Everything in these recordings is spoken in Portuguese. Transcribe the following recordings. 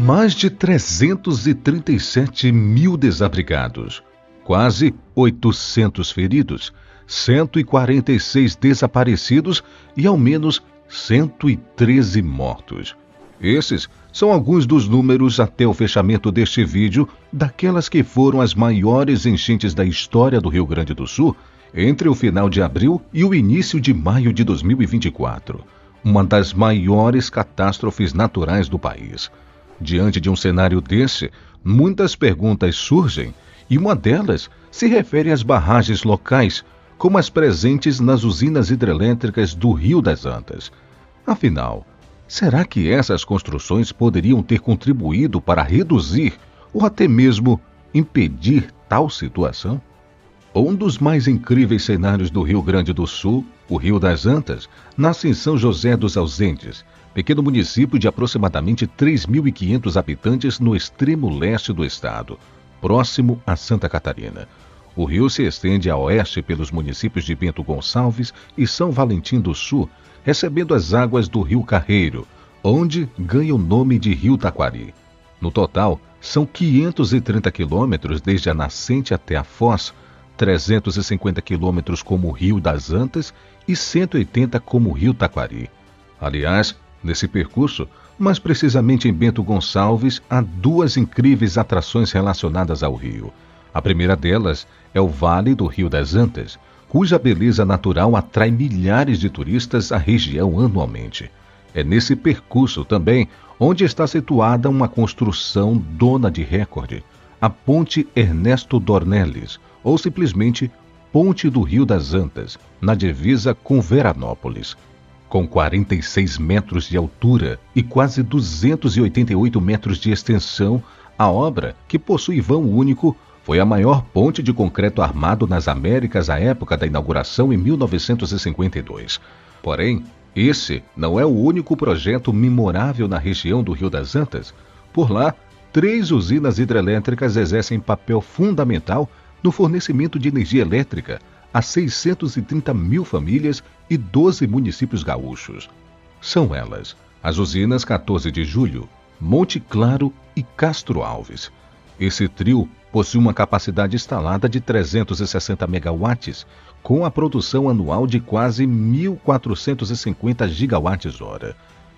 Mais de 337 mil desabrigados, quase 800 feridos, 146 desaparecidos e ao menos 113 mortos. Esses são alguns dos números até o fechamento deste vídeo daquelas que foram as maiores enchentes da história do Rio Grande do Sul entre o final de abril e o início de maio de 2024. Uma das maiores catástrofes naturais do país. Diante de um cenário desse, muitas perguntas surgem e uma delas se refere às barragens locais, como as presentes nas usinas hidrelétricas do Rio das Antas. Afinal, será que essas construções poderiam ter contribuído para reduzir ou até mesmo impedir tal situação? Um dos mais incríveis cenários do Rio Grande do Sul, o Rio das Antas, nasce em São José dos Ausentes, pequeno município de aproximadamente 3.500 habitantes no extremo leste do estado, próximo a Santa Catarina. O rio se estende a oeste pelos municípios de Bento Gonçalves e São Valentim do Sul, recebendo as águas do Rio Carreiro, onde ganha o nome de Rio Taquari. No total, são 530 quilômetros desde a nascente até a foz, 350 quilômetros como o Rio das Antas e 180 como o Rio Taquari. Aliás, nesse percurso, mais precisamente em Bento Gonçalves, há duas incríveis atrações relacionadas ao rio. A primeira delas é o Vale do Rio das Antas, cuja beleza natural atrai milhares de turistas à região anualmente. É nesse percurso também onde está situada uma construção dona de recorde, a Ponte Ernesto Dornelles, ou simplesmente Ponte do Rio das Antas, na divisa com Veranópolis. Com 46 metros de altura e quase 288 metros de extensão, a obra, que possui vão único, foi a maior ponte de concreto armado nas Américas à época da inauguração em 1952. Porém, esse não é o único projeto memorável na região do Rio das Antas. Por lá, 3 usinas hidrelétricas exercem papel fundamental no fornecimento de energia elétrica a 630 mil famílias e 12 municípios gaúchos. São elas as usinas 14 de Julho, Monte Claro e Castro Alves. Esse trio possui uma capacidade instalada de 360 megawatts, com a produção anual de quase 1.450 gigawatts-hora.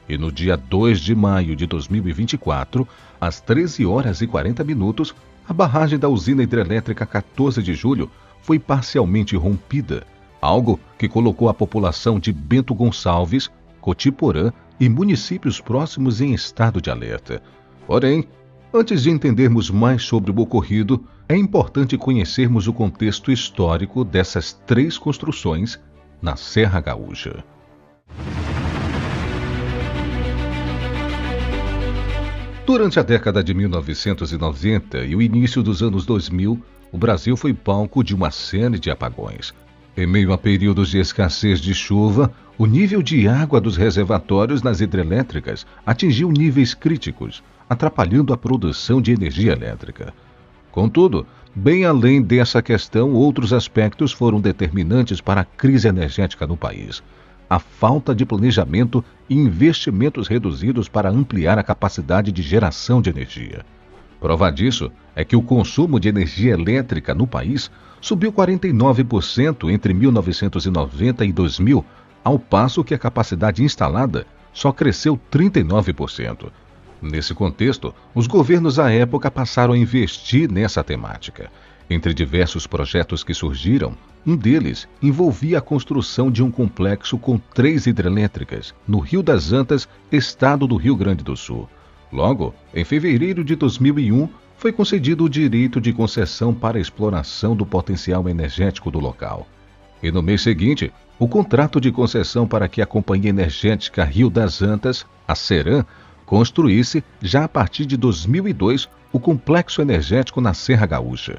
E no dia 2 de maio de 2024, às 13 horas e 40 minutos, a barragem da usina hidrelétrica 14 de Julho foi parcialmente rompida, algo que colocou a população de Bento Gonçalves, Cotiporã e municípios próximos em estado de alerta. Porém, antes de entendermos mais sobre o ocorrido, é importante conhecermos o contexto histórico dessas 3 construções na Serra Gaúcha. Durante a década de 1990 e o início dos anos 2000, o Brasil foi palco de uma série de apagões. Em meio a períodos de escassez de chuva, o nível de água dos reservatórios nas hidrelétricas atingiu níveis críticos, atrapalhando a produção de energia elétrica. Contudo, bem além dessa questão, outros aspectos foram determinantes para a crise energética no país. A falta de planejamento e investimentos reduzidos para ampliar a capacidade de geração de energia. Prova disso é que o consumo de energia elétrica no país subiu 49% entre 1990 e 2000, ao passo que a capacidade instalada só cresceu 39%. Nesse contexto, os governos à época passaram a investir nessa temática. Entre diversos projetos que surgiram, um deles envolvia a construção de um complexo com 3 hidrelétricas, no Rio das Antas, estado do Rio Grande do Sul. Logo, em fevereiro de 2001, foi concedido o direito de concessão para a exploração do potencial energético do local. E no mês seguinte, o contrato de concessão para que a Companhia Energética Rio das Antas, a Ceram, construísse, já a partir de 2002, o complexo energético na Serra Gaúcha.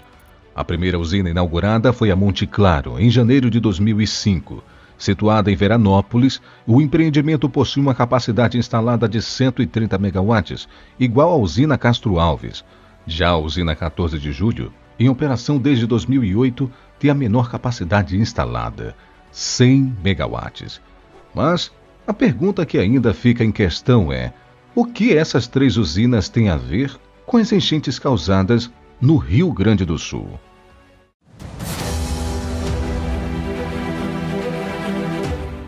A primeira usina inaugurada foi a Monte Claro, em janeiro de 2005. Situada em Veranópolis, o empreendimento possui uma capacidade instalada de 130 megawatts, igual à usina Castro Alves. Já a usina 14 de Julho, em operação desde 2008, tem a menor capacidade instalada, 100 megawatts. Mas a pergunta que ainda fica em questão é: O que essas 3 usinas têm a ver com as enchentes causadas no Rio Grande do Sul?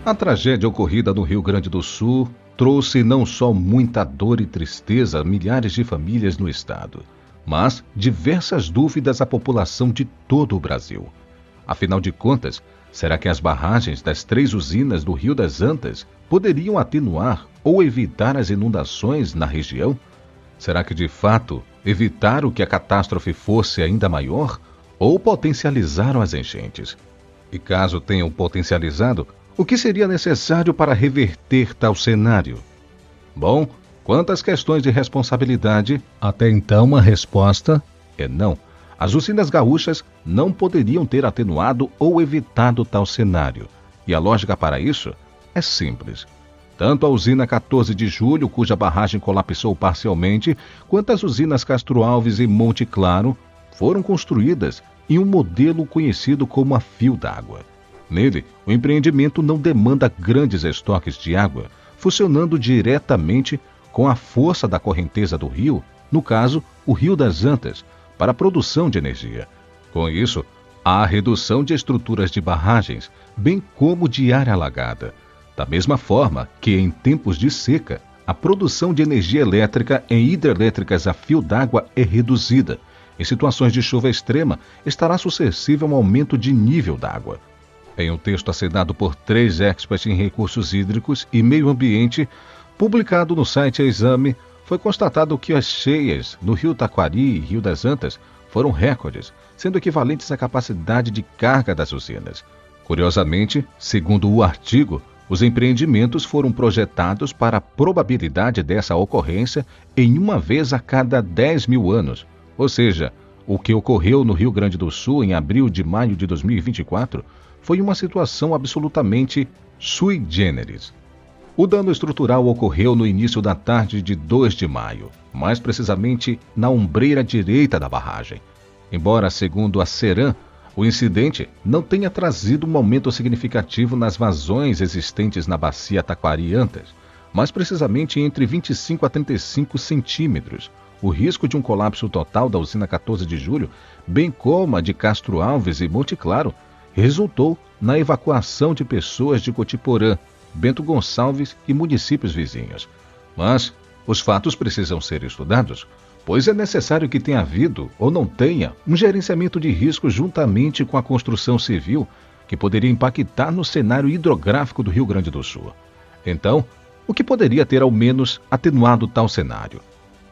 A tragédia ocorrida no Rio Grande do Sul trouxe não só muita dor e tristeza a milhares de famílias no estado, mas diversas dúvidas à população de todo o Brasil. Afinal de contas, será que as barragens das 3 usinas do Rio das Antas poderiam atenuar ou evitar as inundações na região? Será que, de fato, evitaram que a catástrofe fosse ainda maior ou potencializaram as enchentes? E caso tenham potencializado, o que seria necessário para reverter tal cenário? Bom, quanto às questões de responsabilidade, até então a resposta é não. As usinas gaúchas não poderiam ter atenuado ou evitado tal cenário. E a lógica para isso é simples. Tanto a usina 14 de Julho, cuja barragem colapsou parcialmente, quanto as usinas Castro Alves e Monte Claro foram construídas em um modelo conhecido como a fio d'água. Nele, o empreendimento não demanda grandes estoques de água, funcionando diretamente com a força da correnteza do rio, no caso, o Rio das Antas, para a produção de energia. Com isso, há a redução de estruturas de barragens, bem como de área alagada. Da mesma forma que, em tempos de seca, a produção de energia elétrica em hidrelétricas a fio d'água é reduzida. Em situações de chuva extrema, estará suscetível a um aumento de nível d'água. Em um texto assinado por 3 experts em recursos hídricos e meio ambiente, publicado no site Exame, foi constatado que as cheias no Rio Taquari e Rio das Antas foram recordes, sendo equivalentes à capacidade de carga das usinas. Curiosamente, segundo o artigo, os empreendimentos foram projetados para a probabilidade dessa ocorrência em uma vez a cada 10 mil anos, ou seja, o que ocorreu no Rio Grande do Sul em abril e maio de 2024 foi uma situação absolutamente sui generis. O dano estrutural ocorreu no início da tarde de 2 de maio, mais precisamente na ombreira direita da barragem. Embora, segundo a Ceram, o incidente não tenha trazido um aumento significativo nas vazões existentes na bacia Taquari-Antas, mais precisamente entre 25 a 35 centímetros. O risco de um colapso total da usina 14 de Julho, bem como a de Castro Alves e Monte Claro, resultou na evacuação de pessoas de Cotiporã, Bento Gonçalves e municípios vizinhos. Mas os fatos precisam ser estudados, pois é necessário que tenha havido ou não tenha um gerenciamento de risco juntamente com a construção civil que poderia impactar no cenário hidrográfico do Rio Grande do Sul. Então, o que poderia ter ao menos atenuado tal cenário?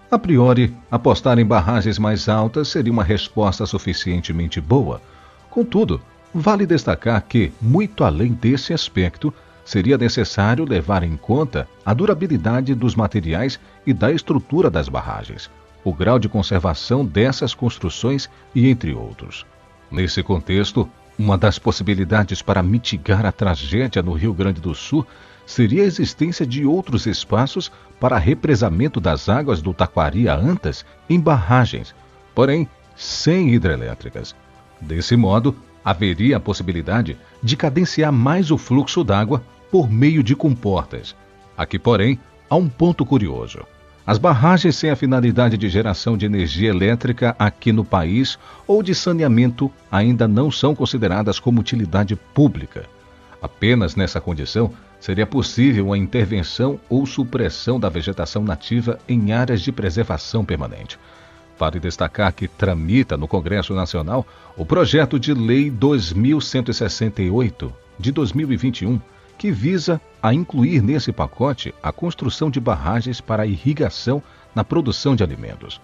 A priori, apostar em barragens mais altas seria uma resposta suficientemente boa. Contudo, vale destacar que, muito além desse aspecto, seria necessário levar em conta a durabilidade dos materiais e da estrutura das barragens, o grau de conservação dessas construções e entre outros. Nesse contexto, uma das possibilidades para mitigar a tragédia no Rio Grande do Sul seria a existência de outros espaços para represamento das águas do Taquari a Antas em barragens, porém sem hidrelétricas. Desse modo, haveria a possibilidade de cadenciar mais o fluxo d'água por meio de comportas. Aqui, porém, há um ponto curioso. As barragens sem a finalidade de geração de energia elétrica aqui no país ou de saneamento ainda não são consideradas como utilidade pública. Apenas nessa condição seria possível a intervenção ou supressão da vegetação nativa em áreas de preservação permanente. Vale destacar que tramita no Congresso Nacional o projeto de Lei 2168 de 2021, que visa a incluir nesse pacote a construção de barragens para irrigação na produção de alimentos.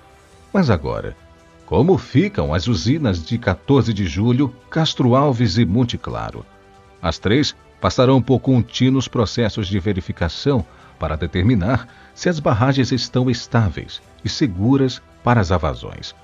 Mas agora, como ficam as usinas de 14 de Julho, Castro Alves e Monte Claro? As 3 passarão por contínuos processos de verificação para determinar se as barragens estão estáveis e seguras para as evasões.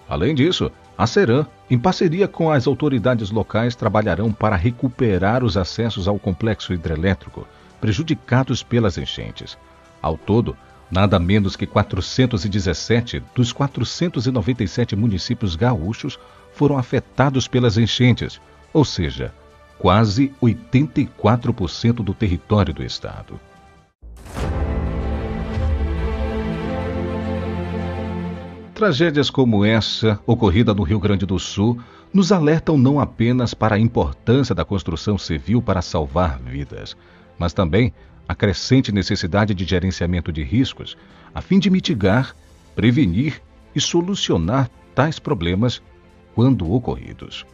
Além disso, a Ceram, em parceria com as autoridades locais, trabalharão para recuperar os acessos ao complexo hidrelétrico prejudicados pelas enchentes. Ao todo, nada menos que 417 dos 497 municípios gaúchos foram afetados pelas enchentes, ou seja, quase 84% do território do estado. Tragédias como essa, ocorrida no Rio Grande do Sul, nos alertam não apenas para a importância da construção civil para salvar vidas, mas também a crescente necessidade de gerenciamento de riscos, a fim de mitigar, prevenir e solucionar tais problemas quando ocorridos.